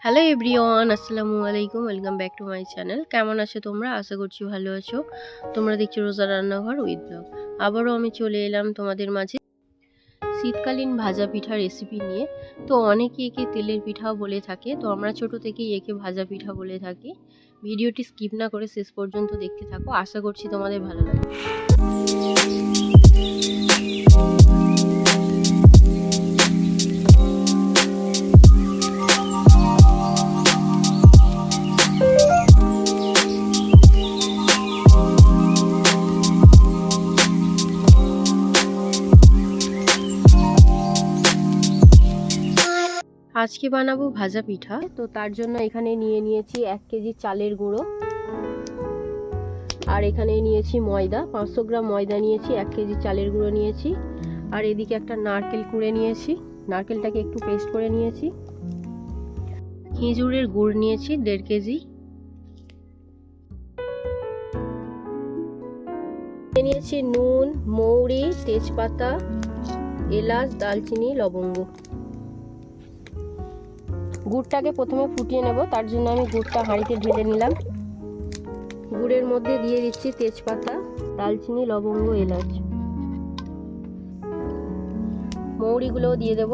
Hello everyone, আসসালামু আলাইকুম। Welcome back to my channel. কেমন আছো তোমরা? আশা করছি ভালো আছো। তোমরা দেখছো রোজা রান্নাঘর উইথ ব্লগ। আবারও আমি চলে এলাম তোমাদের মাঝে শীতকালীন ভাজা পিঠা রেসিপি নিয়ে। তো অনেকে একে তেলের পিঠাও বলে থাকে, তো আমরা ছোট থেকেই একে ভাজা পিঠা বলে থাকি। ভিডিওটি স্কিপ না করে শেষ পর্যন্ত দেখতে থাকো, আশা করছি তোমাদের ভালো লাগবে। আজকে বানাবো ভাজা পিঠা। তো তার জন্য এখানে নিয়ে নিয়েছি 1 কেজি চালের গুঁড়ো, আর এখানে নিয়েছি ময়দা 500 গ্রাম ময়দা নিয়েছি, 1 কেজি চালের গুঁড়ো নিয়েছি, আর এদিকে একটা নারকেল কুড়ে নিয়েছি, নারকেলটাকে একটু পেস্ট করে নিয়েছি। খেজুরের গুড় নিয়েছি 1.5 কেজি। নিয়েছি নুন, মৌরি, তেজপাতা, এলাচ, দালচিনি, লবঙ্গ। গুড়টাকে প্রথমে ফুটিয়ে নেব, তার জন্য আমি গুড়টা হাঁড়িতে ঢেলে নিলাম। গুড়ের মধ্যে দিয়ে দিচ্ছি তেজপাতা, দালচিনি, লবঙ্গ, এলাচ। মৌরিগুলোও দিয়ে দেব।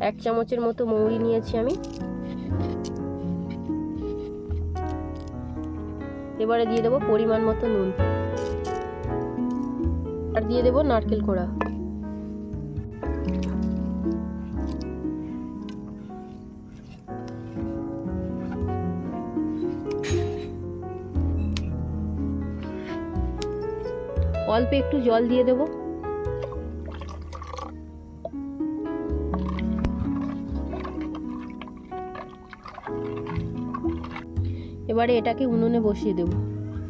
1 চামচের মতো মৌরি নিয়েছি আমি। এবারে দিয়ে দেব পরিমাণ মতো নুন, আর দিয়ে দেব নারকেল কোড়া। অল্প একটু জল দিয়ে দেব। এবারে এটাকে উনুনে বসিয়ে দেব।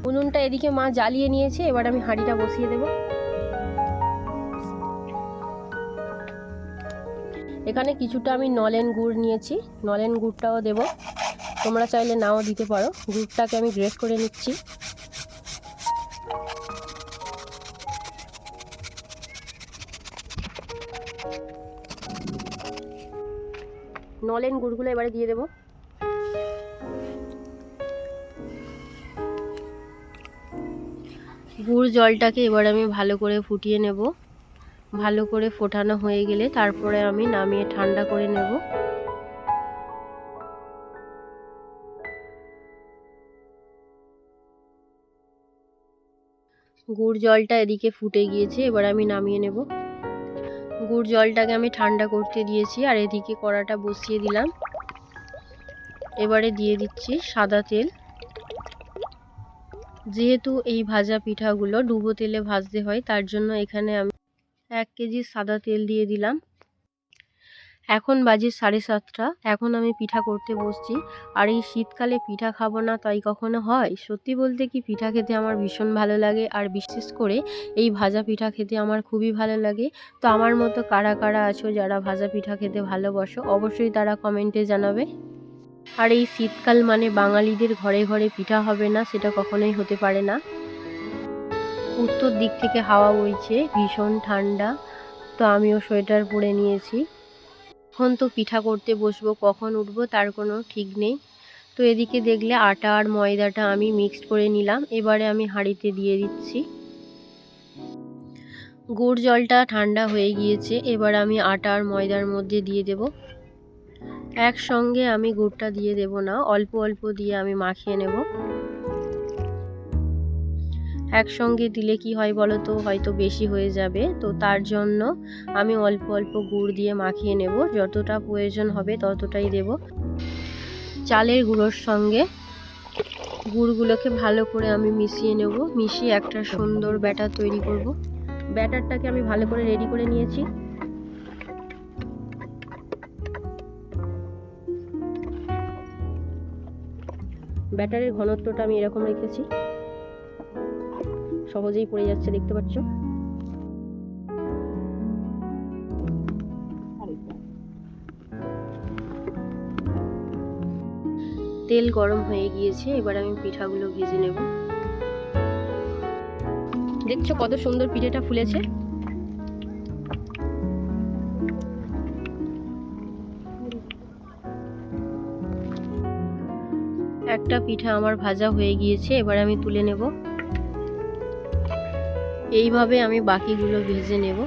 উনুনটা এদিকে মা জ্বালিয়ে নিয়েছে, এবার আমি হাঁড়িটা বসিয়ে দেব। এখানে কিছুটা আমি নলেন গুড় নিয়েছি, নলেন গুড়টাও দেব। তোমরা চাইলে নাও দিতে পারো। গুড়টাকে আমি গ্রেট করে নিচ্ছি। নলেন গুড়গুলো এবারে দিয়ে দেব। গুড় জলটাকে এবার আমি ভালো করে ফুটিয়ে নেব। ভালো করে ফোটানো হয়ে গেলে তারপরে আমি নামিয়ে ঠান্ডা করে নেব। গুড় জলটা এদিকে ফুটে গিয়েছে, এবার আমি নামিয়ে নেব। গুড় জলটাকে আমি ঠান্ডা করতে দিয়েছি, আর এদিকে কড়াটা বসিয়ে দিলাম। এবারে দিয়ে দিচ্ছি সাদা তেল। যেহেতু এই ভাজা পিঠাগুলো ডুবো তেলে ভাজতে হয়, তার জন্য এখানে আমি 1 কেজি সাদা তেল দিয়ে দিলাম। এখন বাজে 7:30। এখন আমি পিঠা করতে বসছি। আর এই শীতকালে পিঠা খাবো না তাই কখনো হয়? সত্যি বলতে কি, পিঠা খেতে আমার ভীষণ ভালো লাগে, আর বিশেষ করে এই ভাজা পিঠা খেতে আমার খুবই ভালো লাগে। তো আমার মতো কারা কারা আছো যারা ভাজা পিঠা খেতে ভালোবাসো, অবশ্যই তারা কমেন্টে জানাবে। আর এই শীতকাল মানে বাঙালিদের ঘরে ঘরে পিঠা হবে না, সেটা কখনোই হতে পারে না। উত্তর দিক থেকে হাওয়া বইছে, ভীষণ ঠান্ডা। তো আমিও সোয়েটার পরে নিয়েছি। এখন তো পিঠা করতে বসবো, কখন উঠবো তার কোনো ঠিক নেই। তো এদিকে দেখলে আটা আর ময়দাটা আমি মিক্সড করে নিলাম। এবারে আমি হাঁড়িতে দিয়ে দিচ্ছি। গুড় জলটা ঠান্ডা হয়ে গিয়েছে, এবার আমি আটা আর ময়দার মধ্যে দিয়ে দেব। একসঙ্গে আমি গুড়টা দিয়ে দেব না, অল্প অল্প দিয়ে আমি মাখিয়ে নেব। একসঙ্গে দিলে কি হয় বলো তো, হয়তো বেশি হয়ে যাবে। তো তার জন্য আমি অল্প অল্প গুড় দিয়ে মাখিয়ে নেব। যতটা প্রয়োজন হবে ততটাই দেব। চালের গুঁড়োর সঙ্গে গুড়গুলোকে ভালো করে আমি মিশিয়ে নেব। মিশিয়ে একটা সুন্দর ব্যাটার তৈরি করব। ব্যাটারটাকে আমি ভালো করে রেডি করে নিয়েছি। ব্যাটারের ঘনত্বটা আমি এরকম রেখেছি, সহজেই পড়ে যাচ্ছে, দেখতে পাচ্ছ। তেল গরম হয়ে গিয়েছে, এবার আমি পিঠাগুলো ভেজে নেব। দেখছো কত সুন্দর পিঠেটা ফুলেছে। একটা পিঠা আমার ভাজা হয়ে গিয়েছে, এবার আমি তুলে নেব। এইভাবে আমি বাকিগুলো ভেজে নেব।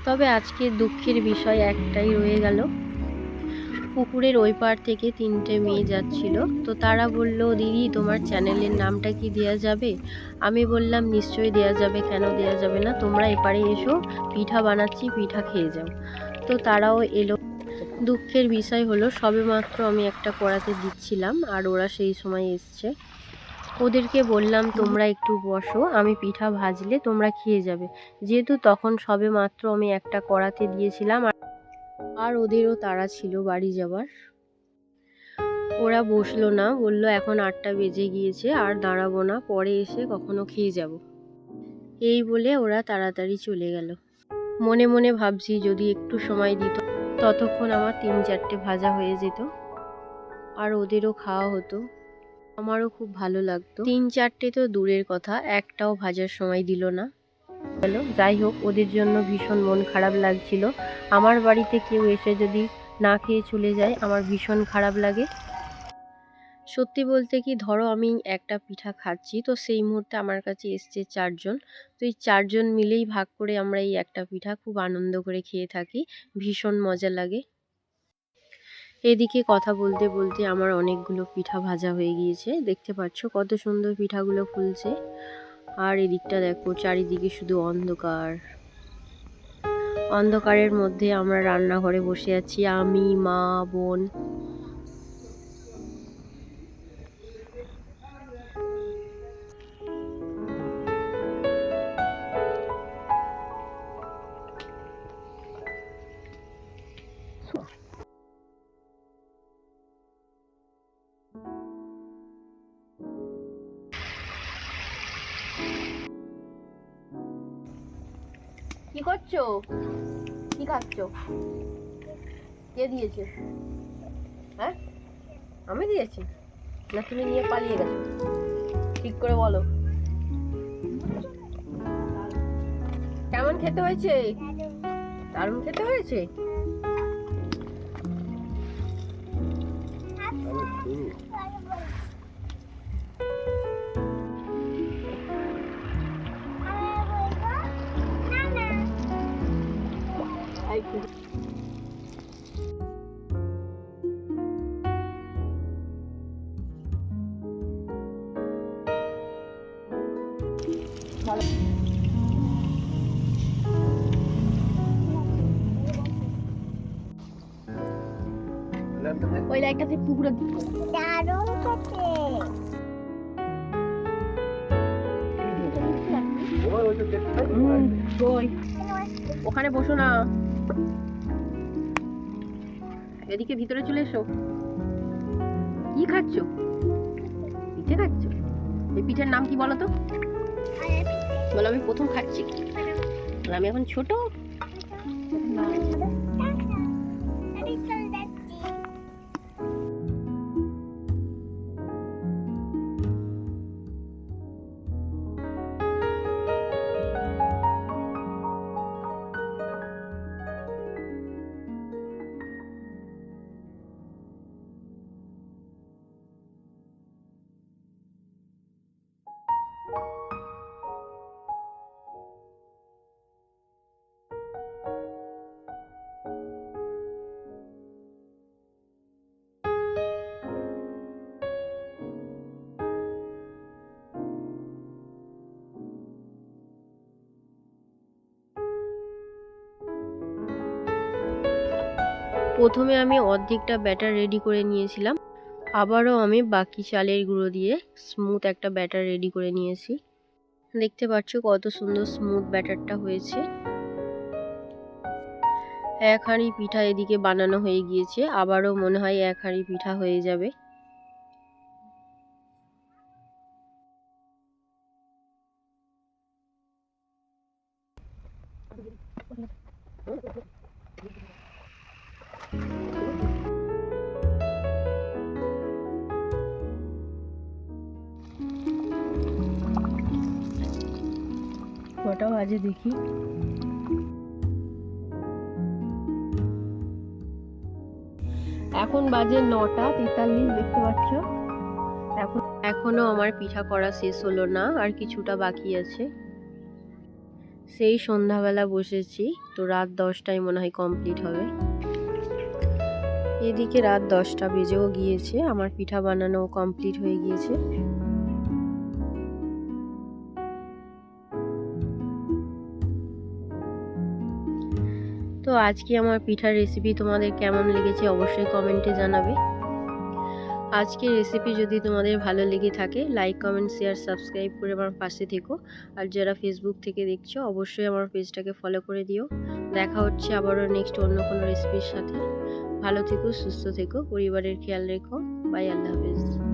তবে আজকে দুঃখের বিষয় একটাই রয়ে গেল। পুকুরের ওই পার থেকে 3টে মেয়ে যাচ্ছিল, তো তারা বলল, দিদি তোমার চ্যানেলের নামটা কি দেওয়া যাবে? আমি বললাম নিশ্চয়ই দেওয়া যাবে, কেন দেওয়া যাবে না, তোমরা এপারে এসো, পিঠা বানাচ্ছি, পিঠা খেয়ে যাও। তো তারাও এলো। দুঃখের বিষয় হলো সবেমাত্র আমি একটা কড়াতে দিচ্ছিলাম আর ওরা সেই সময় এসছে। ওদেরকে বললাম তোমরা একটু বসো, আমি পিঠা ভাজলে তোমরা খেয়ে যাবে, যেহেতু তখন সবেমাত্র আমি একটা কড়াতে দিয়েছিলাম আর ওদেরও তাড়া ছিল বাড়ি যাবার। ওরা বসলো না, বলল এখন 8টা বেজে গিয়েছে, আর দাঁড়াবো না, পরে এসে কখনো খেয়ে যাব। এই বলে ওরা তাড়াতাড়ি চলে গেল। মনে মনে ভাবছি যদি একটু সময় দিত, ততক্ষণ আমার 3-4টে ভাজা হয়ে যেত আর ওদেরও খাওয়া হতো, আমারও খুব ভালো লাগতো। 3-4টে তো দূরের কথা, একটাও ভাজার সময় দিল না। যাই হোক, ওদের জন্য ভীষণ মন খারাপ লাগছিল। আমার বাড়িতে কেউ এসে যদি না খেয়ে চলে যায়, আমার ভীষণ খারাপ লাগে। সত্যি বলতে কি, ধরো আমি একটা পিঠা খাচ্ছি, তো সেই মুহূর্তে আমার কাছে এসছে 4জন, তো এই 4জন মিলেই ভাগ করে আমরা এই একটা পিঠা খুব আনন্দ করে খেয়ে থাকি, ভীষণ মজা লাগে। এদিকে কথা বলতে বলতে আমার অনেকগুলো পিঠা ভাজা হয়ে গিয়েছে, দেখতে পাচ্ছ কত সুন্দর পিঠাগুলো ফুলছে। আর এদিকটা দেখো, চারিদিকে শুধু অন্ধকার। অন্ধকারের মধ্যে আমরা রান্নাঘরে বসে আছি, আমি, মা, বোন। কি করছো? কি খাচ্ছো? কে দিয়েছে? হ্যাঁ, আমি দিয়েছি না তুমি নিয়ে পালিয়ে গেছো? ঠিক করে বলো, কেমন খেতে হয়েছে? দারুণ খেতে হয়েছে। ওই লাইটটাতে পুকুরে দারুণ খেতে। ওখানে বসো না, এদিকে ভিতরে চলে এসো। কি খাচ্ছ? পিঠে খাচ্ছ? এই পিঠের নাম কি বলো তো? বলো আমি প্রথম খাচ্ছি, আমি এখন ছোট। প্রথমে আমি অর্ধেকটা ব্যাটার রেডি করে নিয়েছিলাম, আবারও আমি বাকি চালের গুঁড়ো দিয়ে স্মুথ একটা ব্যাটার রেডি করে নিয়েছি। দেখতে পাচ্ছ কত সুন্দর স্মুথ ব্যাটারটা হয়েছে। এক হাঁড়ি পিঠা এদিকে বানানো হয়ে গিয়েছে, আবারও মনে হয় এক হাঁড়ি পিঠা হয়ে যাবে। কটা বাজে দেখি, এখন বাজে 9টা 43। দেখতে পাচ্ছ এখন এখনও আমার পিঠা করা শেষ হলো না, আর কিছুটা বাকি আছে। সেই সন্ধ্যাবেলা বসেছি, তো রাত 10টায় মনে হয় কমপ্লিট হবে। এদিকে রাত 10টা বেজেও গিয়েছে, আমার পিঠা বানানো কমপ্লিট হয়ে গিয়েছে। তো আজকে আমার পিঠার রেসিপি তোমাদের কেমন লেগেছে অবশ্যই কমেন্টে জানাবে। আজকের রেসিপি যদি তোমাদের ভালো লেগে থাকে, লাইক কমেন্ট শেয়ার সাবস্ক্রাইব করে আমার পাশে থেকো। আর যারা ফেসবুক থেকে দেখছো অবশ্যই আমার পেজটাকে ফলো করে দিও। দেখা হচ্ছে আবারও নেক্সট অন্য কোনো রেসিপির সাথে। ভালো থেকো, সুস্থ থেকো, পরিবারের খেয়াল রেখো। বাই, আল্লাহ হাফেজ।